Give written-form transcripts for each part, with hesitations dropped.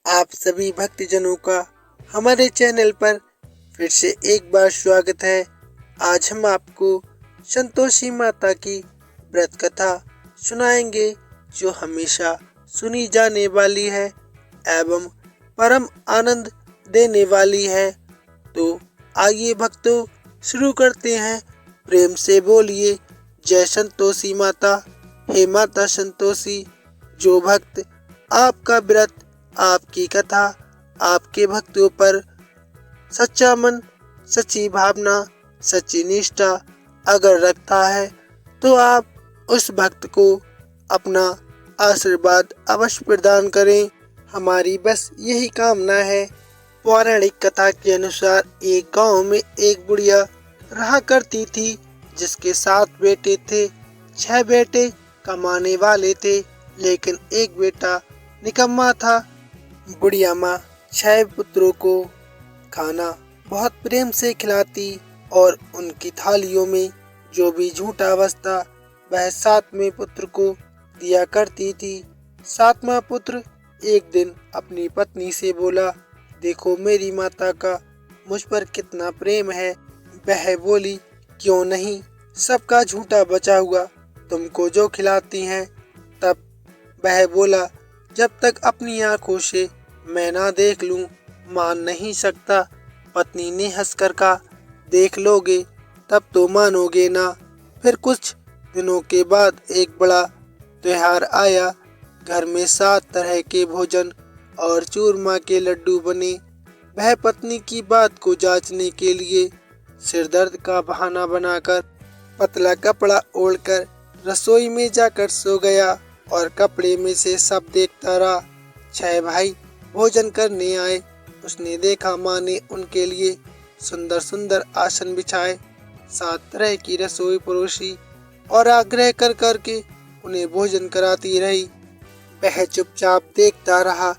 आप सभी भक्तजनों का हमारे चैनल पर फिर से एक बार स्वागत है। आज हम आपको संतोषी माता की व्रत कथा सुनाएंगे, जो हमेशा सुनी जाने वाली है एवं परम आनंद देने वाली है। तो आइए भक्तों, शुरू करते हैं। प्रेम से बोलिए जय संतोषी माता। हे माता संतोषी, जो भक्त आपका व्रत, आपकी कथा, आपके भक्तों पर सच्चा मन, सच्ची भावना, सच्ची निष्ठा अगर रखता है तो आप उस भक्त को अपना आशीर्वाद अवश्य प्रदान करें। हमारी बस यही कामना है। पौराणिक कथा के अनुसार एक गांव में एक बुढ़िया रहा करती थी, जिसके 7 बेटे थे। 6 बेटे कमाने वाले थे, लेकिन एक बेटा निकम्मा था। बुढ़िया माँ 6 पुत्रों को खाना बहुत प्रेम से खिलाती और उनकी थालियों में जो भी झूठा बचता वह 7वें पुत्र को दिया करती थी। 7वां पुत्र एक दिन अपनी पत्नी से बोला, देखो मेरी माता का मुझ पर कितना प्रेम है। वह बोली, क्यों नहीं, सबका झूठा बचा हुआ तुमको जो खिलाती हैं। तब वह बोला, जब तक अपनी आंखों से मैं ना देख लूं मान नहीं सकता। पत्नी ने हंसकर कहा, देख लोगे तब तो मानोगे ना। फिर कुछ दिनों के बाद एक बड़ा त्योहार आया। घर में 7 तरह के भोजन और चूरमा के लड्डू बने। वह पत्नी की बात को जांचने के लिए सिरदर्द का बहाना बनाकर पतला कपड़ा ओढ़कर रसोई में जाकर सो गया और कपड़े में से सब देखता रहा। 6 भाई भोजन करने आए। उसने देखा माँ ने उनके लिए सुंदर सुंदर आसन बिछाए, 7 तरह की रसोई परोसी और आग्रह कर करके उन्हें भोजन कराती रही। वह चुपचाप देखता रहा।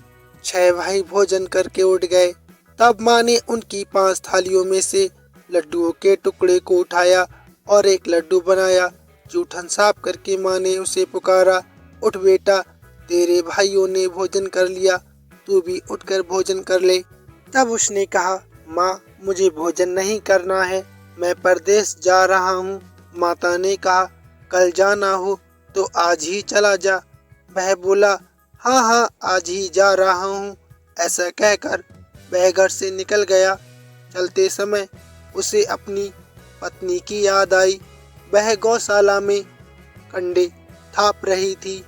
6 भाई भोजन करके उठ गए। तब माँ ने उनकी 5 थालियों में से लड्डुओं के टुकड़े को उठाया और एक लड्डू बनाया। जूठन साफ करके माँ ने उसे पुकारा, उठ बेटा, तेरे भाइयों ने भोजन कर लिया, तू भी उठकर भोजन कर ले। तब उसने कहा, माँ मुझे भोजन नहीं करना है, मैं परदेश जा रहा हूँ। माता ने कहा, कल जाना हो तो आज ही चला जा। वह बोला, हाँ हाँ आज ही जा रहा हूँ। ऐसा कहकर वह घर से निकल गया। चलते समय उसे अपनी पत्नी की याद आई। वह गौशाला में कंडे थाप रही थी।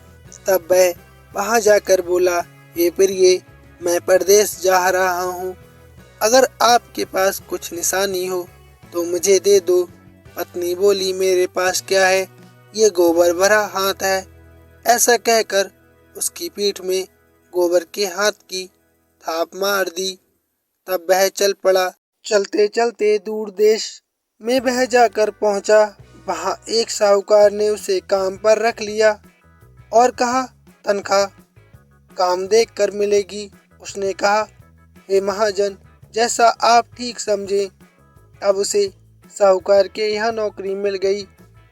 तब वह वहां जाकर बोला, ये प्रिय, मैं परदेश जा रहा हूँ, अगर आपके पास कुछ निशानी हो तो मुझे दे दो। पत्नी बोली, मेरे पास क्या है, ये गोबर भरा हाथ है। ऐसा कहकर उसकी पीठ में गोबर के हाथ की थाप मार दी। तब वह चल पड़ा। चलते चलते दूर देश में वह जाकर पहुंचा। वहां एक साहूकार ने उसे काम पर रख लिया और कहा, तनख्वाह काम देख कर मिलेगी। उसने कहा, हे महाजन, जैसा आप ठीक समझे। अब उसे साहूकार के यहाँ नौकरी मिल गई।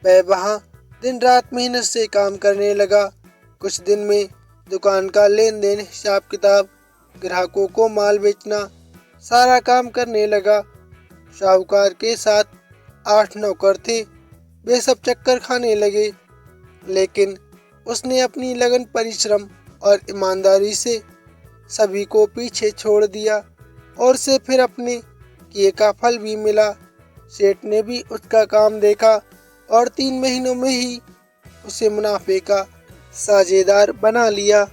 वह वहाँ दिन रात मेहनत से काम करने लगा। कुछ दिन में दुकान का लेन देन, हिसाब किताब, ग्राहकों को माल बेचना, सारा काम करने लगा। साहूकार के साथ 8 नौकर थे। वे सब चक्कर खाने लगे, लेकिन उसने अपनी लगन, परिश्रम और ईमानदारी से सभी को पीछे छोड़ दिया और उसे फिर अपने किए का फल भी मिला। सेठ ने भी उसका काम देखा और 3 महीनों में ही उसे मुनाफे का साझेदार बना लिया।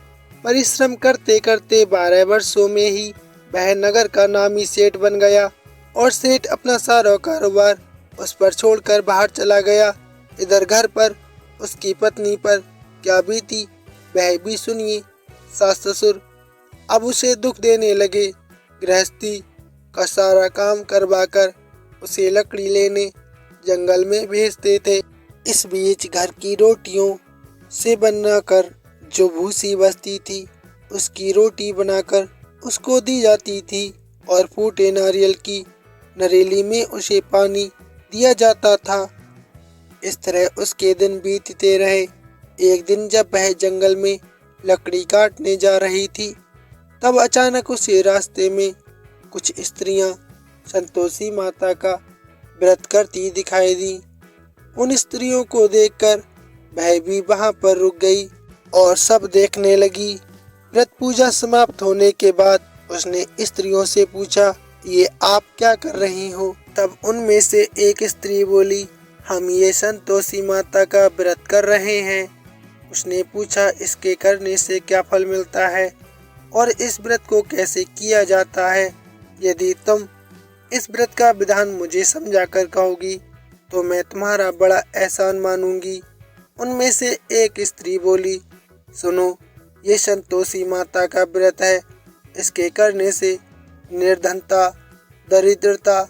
परिश्रम करते करते 12 वर्षों में ही वह नगर का नामी सेठ बन गया और सेठ अपना सारा कारोबार उस पर छोड़कर बाहर चला गया। इधर घर पर उसकी पत्नी पर क्या बीती वह भी सुनिए। सास ससुर अब उसे दुख देने लगे। गृहस्थी का सारा काम करवाकर उसे लकड़ी लेने जंगल में भेजते थे। इस बीच घर की रोटियों से बनाकर जो भूसी बचती थी उसकी रोटी बनाकर उसको दी जाती थी और फूटे नारियल की नरेली में उसे पानी दिया जाता था। इस तरह उसके दिन बीतते रहे। एक दिन जब वह जंगल में लकड़ी काटने जा रही थी तब अचानक उसे रास्ते में कुछ स्त्रियां संतोषी माता का व्रत करती दिखाई दी। उन स्त्रियों को देखकर वह भी वहां पर रुक गई और सब देखने लगी। व्रत पूजा समाप्त होने के बाद उसने स्त्रियों से पूछा, ये आप क्या कर रही हो? तब उनमें से एक स्त्री बोली, हम ये संतोषी माता का व्रत कर रहे हैं। उसने पूछा, इसके करने से क्या फल मिलता है और इस व्रत को कैसे किया जाता है? यदि तुम इस व्रत का विधान मुझे समझा कर कहोगी तो मैं तुम्हारा बड़ा एहसान मानूंगी। उनमें से एक स्त्री बोली, सुनो, ये संतोषी माता का व्रत है। इसके करने से निर्धनता, दरिद्रता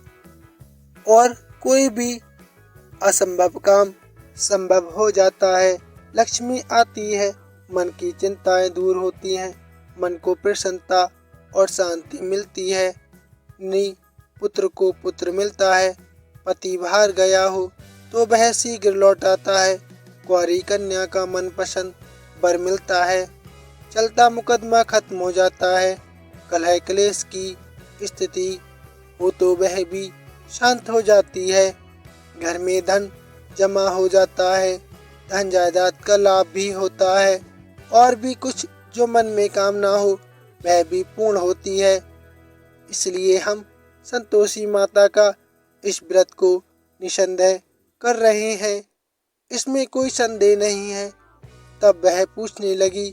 और कोई भी असंभव काम संभव हो जाता है। लक्ष्मी आती है, मन की चिंताएं दूर होती हैं, मन को प्रसन्नता और शांति मिलती है। पुत्र को पुत्र मिलता है। पति बाहर गया हो तो वह शीघ्र लौट आता है। कुंवारी कन्या का मनपसंद वर मिलता है। चलता मुकदमा खत्म हो जाता है। कलह क्लेश की स्थिति हो तो वह भी शांत हो जाती है। घर में धन जमा हो जाता है। धन जायदाद का लाभ भी होता है और भी कुछ जो मन में कामना हो वह भी पूर्ण होती है। इसलिए हम संतोषी माता का इस व्रत को निसंदेह कर रहे हैं, इसमें कोई संदेह नहीं है। तब वह पूछने लगी,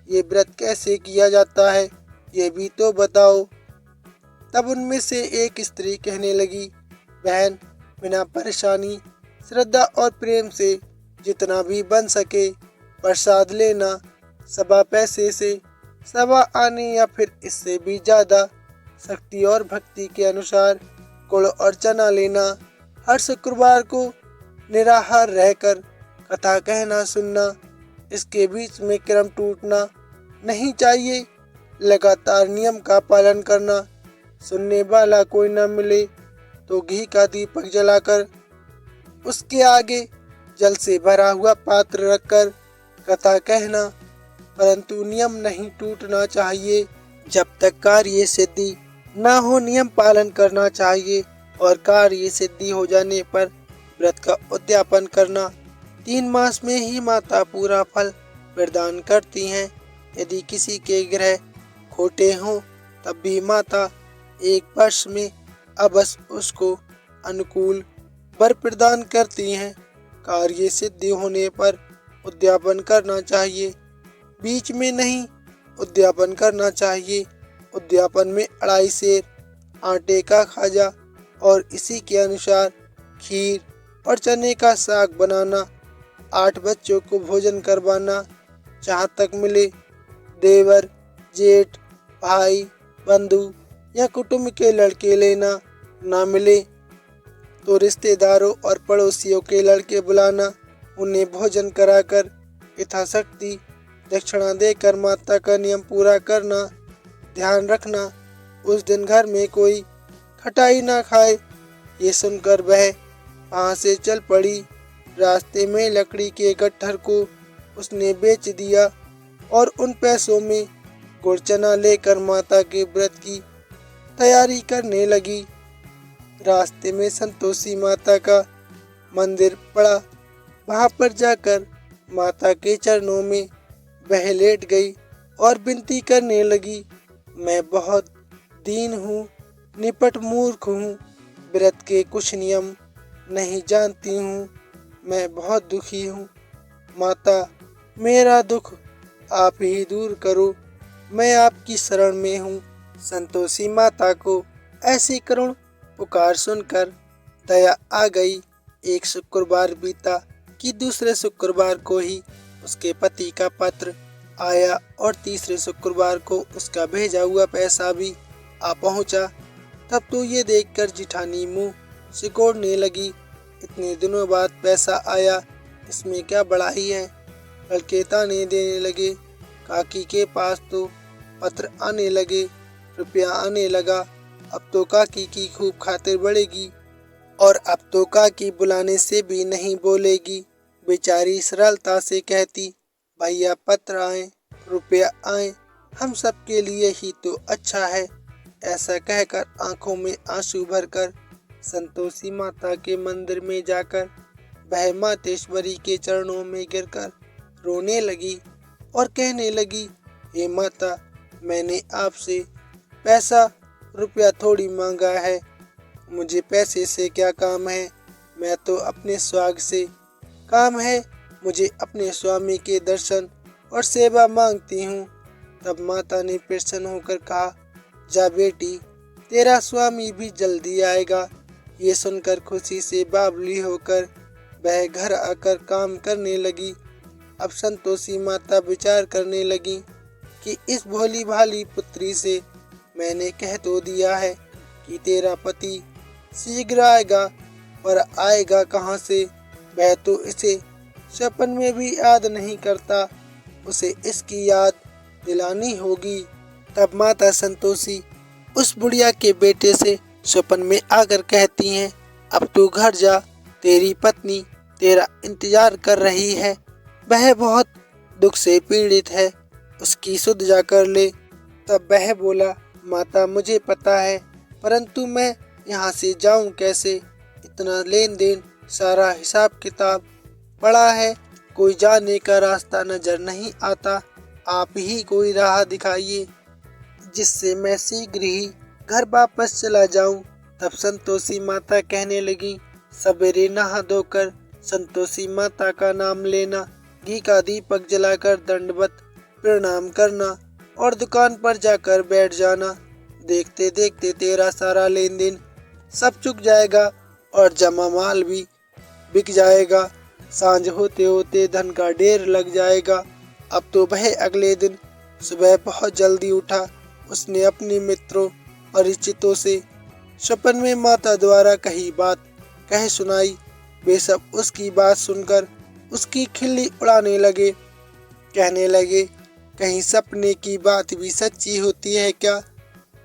ये व्रत कैसे किया जाता है, ये भी तो बताओ। तब उनमें से एक स्त्री कहने लगी, बहन, बिना परेशानी, श्रद्धा और प्रेम से जितना भी बन सके प्रसाद लेना। सवा पैसे से, सवा आने या फिर इससे भी ज्यादा शक्ति और भक्ति के अनुसार गुड़ और चना लेना। हर शुक्रवार को निराहार रहकर कथा कहना सुनना। इसके बीच में क्रम टूटना नहीं चाहिए। लगातार नियम का पालन करना। सुनने वाला कोई न मिले तो घी का दीपक जलाकर उसके आगे जल से भरा हुआ पात्र रखकर कथा कहना, परंतु नियम नहीं टूटना चाहिए। जब तक कार्य सिद्धि न हो नियम पालन करना चाहिए और कार्य सिद्धि हो जाने पर व्रत का उद्यापन करना। 3 मास में ही माता पूरा फल प्रदान करती हैं। यदि किसी के ग्रह खोटे हों तब भी माता 1 वर्ष में अवश्य उसको अनुकूल वर प्रदान करती हैं। कार्य सिद्धि होने पर उद्यापन करना चाहिए, बीच में नहीं उद्यापन करना चाहिए। उद्यापन में 2.5 सेर आटे का खाजा और इसी के अनुसार खीर और चने का साग बनाना। 8 बच्चों को भोजन करवाना। जहाँ तक मिले देवर, जेठ, भाई, बंधु या कुटुंब के लड़के लेना। ना मिले तो रिश्तेदारों और पड़ोसियों के लड़के बुलाना। उन्हें भोजन कराकर यथाशक्ति दक्षिणा देकर माता का नियम पूरा करना। ध्यान रखना उस दिन घर में कोई खटाई ना खाए। ये सुनकर वह वहाँ से चल पड़ी। रास्ते में लकड़ी के गट्ठर को उसने बेच दिया और उन पैसों में गुड़ चना लेकर माता के व्रत की तैयारी करने लगी। रास्ते में संतोषी माता का मंदिर पड़ा। वहाँ पर जाकर माता के चरणों में वह लेट गई और विनती करने लगी, मैं बहुत दीन हूँ, निपट मूर्ख हूँ, व्रत के कुछ नियम नहीं जानती हूँ, मैं बहुत दुखी हूँ। माता, मेरा दुख आप ही दूर करो, मैं आपकी शरण में हूँ। संतोषी माता को ऐसी करुण पुकार सुनकर दया आ गई। एक शुक्रवार बीता कि दूसरे शुक्रवार को ही उसके पति का पत्र आया और तीसरे शुक्रवार को उसका भेजा हुआ पैसा भी आ पहुंचा। तब तो ये देखकर जिठानी मुंह सिकोड़ने लगी। इतने दिनों बाद पैसा आया, इसमें क्या बड़ाई है। लड़के ताने देने लगे। काकी के पास तो पत्र आने लगे, रुपया आने लगा। अब तो काकी की खूब खातिर बढ़ेगी और अब तो काकी बुलाने से भी नहीं बोलेगी। बेचारी सरलता से कहती, भैया पत्र आए, रुपया आए। हम सबके लिए ही तो अच्छा है। ऐसा कहकर आंखों में आंसू भरकर संतोषी माता के मंदिर में जाकर वह मातेश्वरी के चरणों में गिरकर रोने लगी और कहने लगी, हे माता, मैंने आपसे पैसा रुपया थोड़ी मांगा है। मुझे पैसे से क्या काम है। मैं तो अपने स्वाग से काम है। मुझे अपने स्वामी के दर्शन और सेवा मांगती हूँ। तब माता ने प्रसन्न होकर कहा, जा बेटी, तेरा स्वामी भी जल्दी आएगा। ये सुनकर खुशी से बावली होकर वह घर आकर काम करने लगी। अब संतोषी माता विचार करने लगी कि इस भोली भाली पुत्री से मैंने कह तो दिया है कि तेरा पति शीघ्र आएगा, पर आएगा कहाँ से। वह तो इसे सपन में भी याद नहीं करता। उसे इसकी याद दिलानी होगी। तब माता संतोषी उस बुढ़िया के बेटे से सपन में आकर कहती हैं, अब तू घर जा, तेरी पत्नी तेरा इंतजार कर रही है। वह बहुत दुख से पीड़ित है, उसकी सुध जा कर ले। तब वह बोला, माता मुझे पता है, परंतु मैं यहाँ से जाऊँ कैसे। इतना लेन देन, सारा हिसाब किताब पड़ा है, कोई जाने का रास्ता नजर नहीं आता। आप ही कोई राह दिखाइए जिससे मैं शीघ्र ही घर वापस चला जाऊं। तब संतोषी माता कहने लगी, सवेरे नहा धोकर संतोषी माता का नाम लेना, घी का दीपक जलाकर दंडवत प्रणाम करना और दुकान पर जाकर बैठ जाना। देखते देखते तेरा सारा लेन देन सब चुक जाएगा और जमा माल भी बिक जाएगा। सांझ होते होते धन का ढेर लग जाएगा। अब तो वह अगले दिन सुबह बहुत जल्दी उठा। उसने अपने मित्रों परिचितों से सपन में माता द्वारा कही बात कह सुनाई। वे सब उसकी बात सुनकर उसकी खिल्ली उड़ाने लगे। कहने लगे, कहीं सपने की बात भी सच्ची होती है क्या।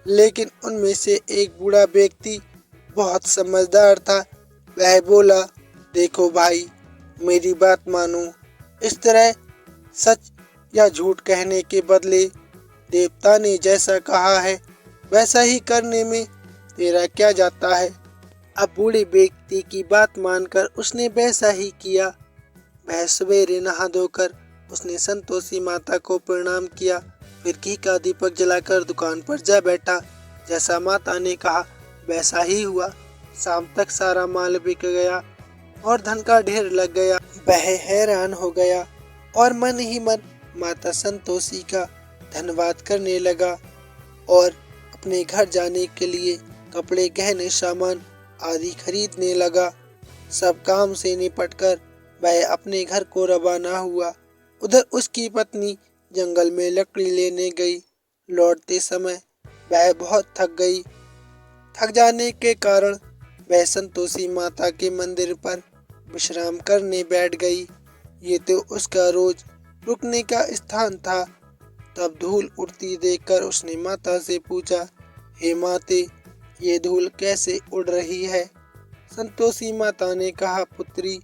लेकिन उनमें से एक बूढ़ा व्यक्ति बहुत समझदार था। वह बोला, देखो भाई, मेरी बात मानो। इस तरह सच या झूठ कहने के बदले देवता ने जैसा कहा है वैसा ही करने में तेरा क्या जाता है। अब बूढ़े व्यक्ति की बात मानकर उसने वैसा ही किया। वह सवेरे नहा धोकर उसने संतोषी माता को प्रणाम किया, फिर घी का दीपक जलाकर दुकान पर जा बैठा। जैसा माता ने कहा वैसा ही हुआ। शाम तक सारा माल बिक गया और धन का ढेर लग गया। वह हैरान हो गया और मन ही मन माता संतोषी का धन्यवाद करने लगा और अपने घर जाने के लिए कपड़े, गहने, सामान आदि खरीदने लगा। सब काम से निपटकर वह अपने घर को रवाना हुआ। उधर उसकी पत्नी जंगल में लकड़ी लेने गई। लौटते समय वह बहुत थक गई। थक जाने के कारण वह संतोषी माता के मंदिर पर विश्राम करने बैठ गई। ये तो उसका रोज रुकने का स्थान था। तब धूल उड़ती देखकर उसने माता से पूछा, हे माते, ये धूल कैसे उड़ रही है। संतोषी माता ने कहा, पुत्री,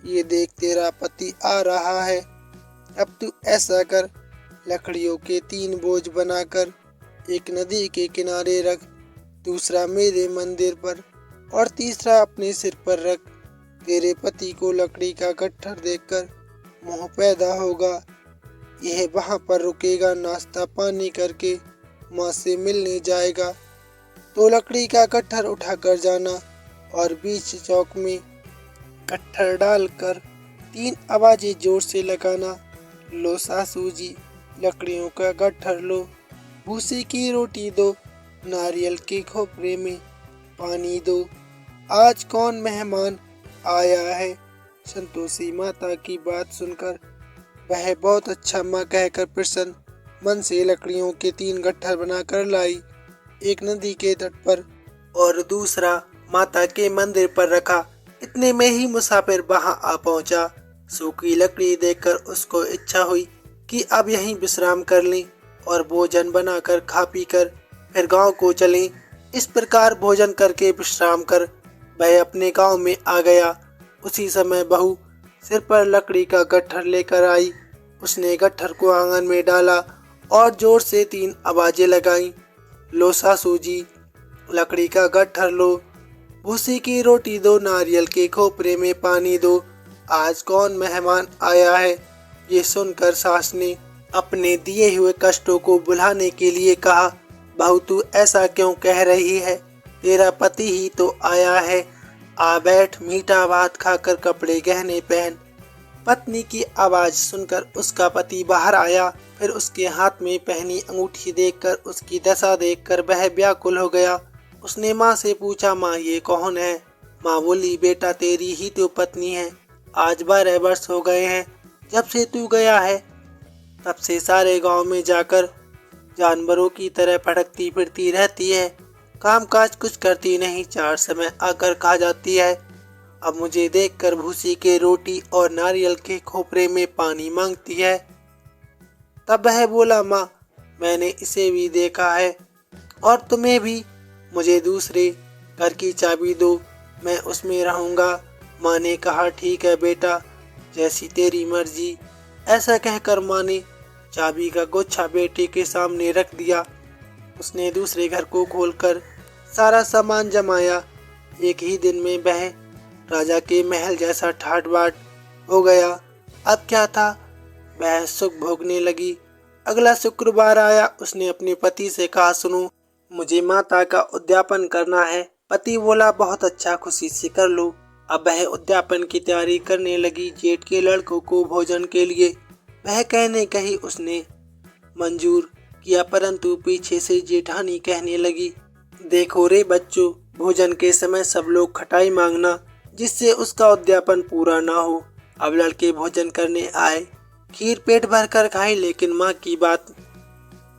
ये देख तेरा पति आ रहा है। अब तू ऐसा कर, लकड़ियों के 3 बोझ बनाकर एक नदी के किनारे रख, दूसरा मेरे मंदिर पर और तीसरा अपने सिर पर रख। तेरे पति को लकड़ी का गट्ठर देखकर मोह पैदा होगा। यह वहां पर रुकेगा, नाश्ता पानी करके माँ से मिलने जाएगा। तो लकड़ी का गट्ठर उठाकर जाना और बीच चौक में गट्ठर डालकर 3 आवाजें जोर से लगाना, लो सासू जी, लकड़ियों का गट्ठर लो, भूसे की रोटी दो, नारियल के खोपरे में पानी दो, आज कौन मेहमान आया है। संतोषी माता की बात सुनकर वह बहुत अच्छा माँ कहकर प्रसन्न मन से लकड़ियों के 3 गट्ठर बनाकर लाई। एक नदी के तट पर और दूसरा माता के मंदिर पर रखा। इतने में ही मुसाफिर वहां आ पहुंचा। सूखी लकड़ी देखकर उसको इच्छा हुई कि अब यहीं विश्राम कर लें और भोजन बनाकर खा पी कर फिर गांव को चलें। इस प्रकार भोजन करके विश्राम कर वह अपने गांव में आ गया। उसी समय बहू सिर पर लकड़ी का गट्ठर लेकर आई। उसने गट्ठर को आंगन में डाला और जोर से 3 आवाजें लगाईं। लो सासू जी, लकड़ी का गट्ठर लो, भूसी की रोटी दो, नारियल के खोपरे में पानी दो, आज कौन मेहमान आया है। ये सुनकर सास ने अपने दिए हुए कष्टों को भुलाने के लिए कहा, बहू तू ऐसा क्यों कह रही है, तेरा पति ही तो आया है, आ बैठ, मीठा भात खाकर कपड़े गहने पहन। पत्नी की आवाज सुनकर उसका पति बाहर आया। फिर उसके हाथ में पहनी अंगूठी देखकर, उसकी दशा देखकर वह व्याकुल हो गया। उसने माँ से पूछा, माँ ये कौन है। माँ बोली, बेटा तेरी ही तो पत्नी है, आज 12 वर्ष हो गए हैं जब से तू गया है, तब से सारे गांव में जाकर जानवरों की तरह भटकती फिरती रहती है, काम काज कुछ करती नहीं, 4 समय आकर खा जाती है। अब मुझे देखकर भूसी के रोटी और नारियल के खोपरे में पानी मांगती है। तब वह बोला, माँ मैंने इसे भी देखा है और तुम्हें भी, मुझे दूसरे घर की चाबी दो, मैं उसमें रहूंगा। माँ ने कहा, ठीक है बेटा, जैसी तेरी मर्जी। ऐसा कहकर माँ ने चाबी का गुच्छा बेटे के सामने रख दिया। उसने दूसरे घर को खोलकर सारा सामान जमाया। एक ही दिन में वह राजा के महल जैसा ठाट बाट हो गया। अब क्या था, वह सुख भोगने लगी। अगला शुक्रवार आया। उसने अपने पति से कहा, सुनो, मुझे माता का उद्यापन करना है। पति बोला, बहुत अच्छा, खुशी से कर लो। अब वह उद्यापन की तैयारी करने लगी जेठ के लड़कों को भोजन के लिए। वह कहने कही उसने मंजूर किया, परंतु पीछे से जेठानी कहने लगी, देखो रे बच्चों, भोजन के समय सब लोग खटाई मांगना, जिससे उसका उद्यापन पूरा ना हो। अब लड़के भोजन करने आए, खीर पेट भर कर खाई, लेकिन माँ की बात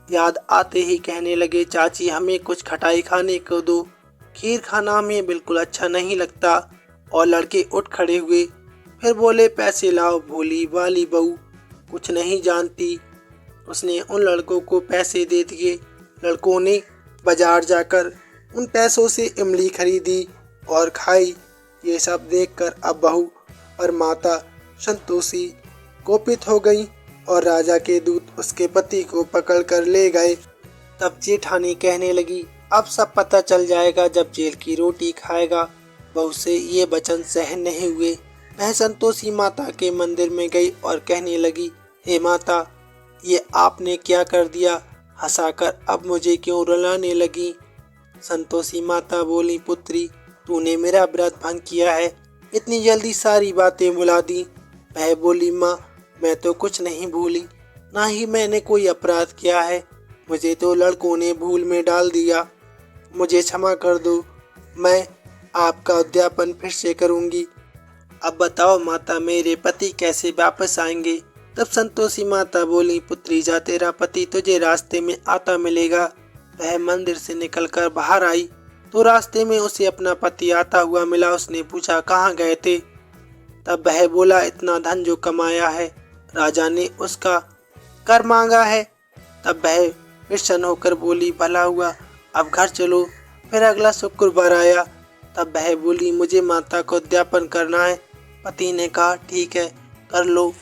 याद आते ही कहने लगे, चाची हमें कुछ खटाई खाने को दो, खीर खाना हमें बिल्कुल अच्छा नहीं लगता। और लड़के उठ खड़े हुए, फिर बोले, पैसे लाओ, भोली वाली बहू कुछ नहीं जानती। उसने उन लड़कों को पैसे दे दिए। लड़कों ने बाजार जाकर उन पैसों से इमली खरीदी और खाई। ये सब देखकर अब बहू और माता संतोषी कोपित हो गई और राजा के दूत उसके पति को पकड़ कर ले गए। तब जेठानी कहने लगी, अब सब पता चल जाएगा जब जेल की रोटी खाएगा। बहू से ये वचन सहन नहीं हुए। वह संतोषी माता के मंदिर में गई और कहने लगी, हे माता, ये आपने क्या कर दिया, हंसाकर अब मुझे क्यों रुलाने लगी। संतोषी माता बोली, पुत्री तूने मेरा व्रत भंग किया है, इतनी जल्दी सारी बातें भुला दी। वह बोली, माँ मैं तो कुछ नहीं भूली, ना ही मैंने कोई अपराध किया है, मुझे तो लड़कों ने भूल में डाल दिया, मुझे क्षमा कर दो, मैं आपका उद्यापन फिर से करूंगी। अब बताओ माता, मेरे पति कैसे वापस आएंगे। तब संतोषी माता बोली, पुत्री जा, तेरा पति तुझे रास्ते में आता मिलेगा। वह मंदिर से निकलकर बाहर आई तो रास्ते में उसे अपना पति आता हुआ मिला। उसने पूछा, कहाँ गए थे। तब वह बोला, इतना धन जो कमाया है राजा ने उसका कर मांगा है। तब वह प्रसन्न होकर बोली, भला हुआ, अब घर चलो। फिर अगला शुक्रवार आया। तब वह बोली, मुझे माता को उद्यापन करना है। पति ने कहा, ठीक है कर लो।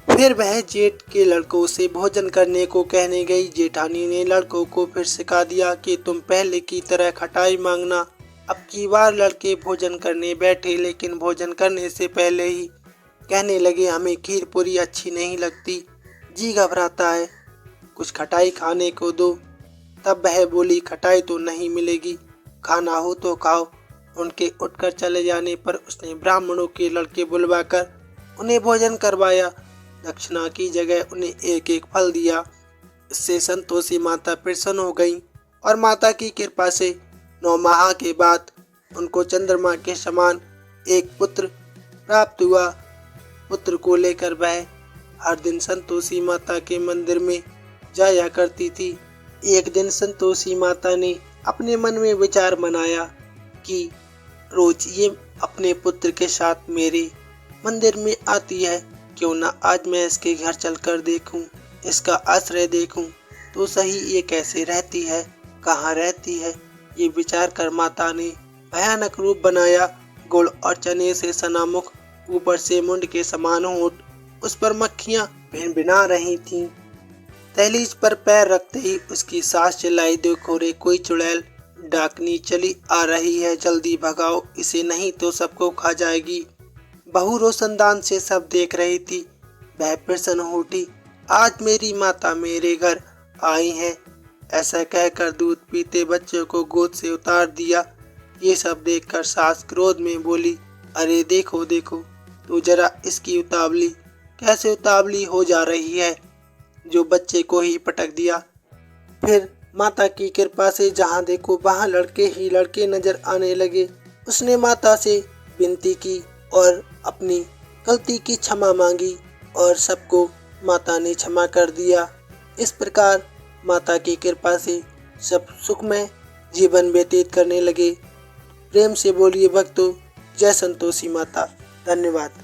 फिर वह जेठ के लड़कों से भोजन करने को कहने गई। जेठानी ने लड़कों को फिर सिखा दिया कि तुम पहले की तरह खटाई मांगना। अब की बार लड़के भोजन करने बैठे, लेकिन भोजन करने से पहले ही कहने लगे, हमें खीर पूरी अच्छी नहीं लगती, जी घबराता है, कुछ खटाई खाने को दो। तब वह बोली, खटाई तो नहीं मिलेगी, खाना हो तो खाओ। उनके उठकर चले जाने पर उसने ब्राह्मणों के लड़के बुलवाकर उन्हें भोजन करवाया। दक्षिणा की जगह उन्हें एक एक फल दिया। इससे संतोषी माता प्रसन्न हो गई और माता की कृपा से 9 माह के बाद उनको चंद्रमा के समान एक पुत्र प्राप्त हुआ। पुत्र को लेकर वह हर दिन संतोषी माता के मंदिर में जाया करती थी। एक दिन संतोषी माता ने अपने मन में विचार बनाया कि रोज ये अपने पुत्र के साथ मेरे मंदिर में आती है, क्यों ना आज मैं इसके घर चलकर देखूं, इसका आश्रय देखूं तो सही ये कैसे रहती है, कहाँ रहती है। ये विचार कर माता ने भयानक रूप बनाया। गुड़ और चने से सना मुख, ऊपर से मुंड के समान होंठ, उस पर मक्खियां भिनभिना रही थीं। दहलीज पर पैर रखते ही उसकी सास चिल्लाई, देखो रे कोई चुड़ैल, डाकनी चली आ रही है, जल्दी भगाओ इसे नहीं तो सबको खा जाएगी। बहू रोशनदान से सब देख रही थी। वह प्रसन्न हो उठी, आज मेरी माता मेरे घर आई हैं। ऐसा कहकर दूध पीते बच्चे को गोद से उतार दिया। ये सब देखकर सास क्रोध में बोली, अरे देखो देखो, तू जरा इसकी उतावली कैसे उतावली हो जा रही है, जो बच्चे को ही पटक दिया। फिर माता की कृपा से जहाँ देखो वहाँ लड़के ही लड़के नजर आने लगे। उसने माता से विनती की और अपनी गलती की क्षमा मांगी और सबको माता ने क्षमा कर दिया। इस प्रकार माता की कृपा से सब सुखमय जीवन व्यतीत करने लगे। प्रेम से बोलिए भक्तों, जय संतोषी माता। धन्यवाद।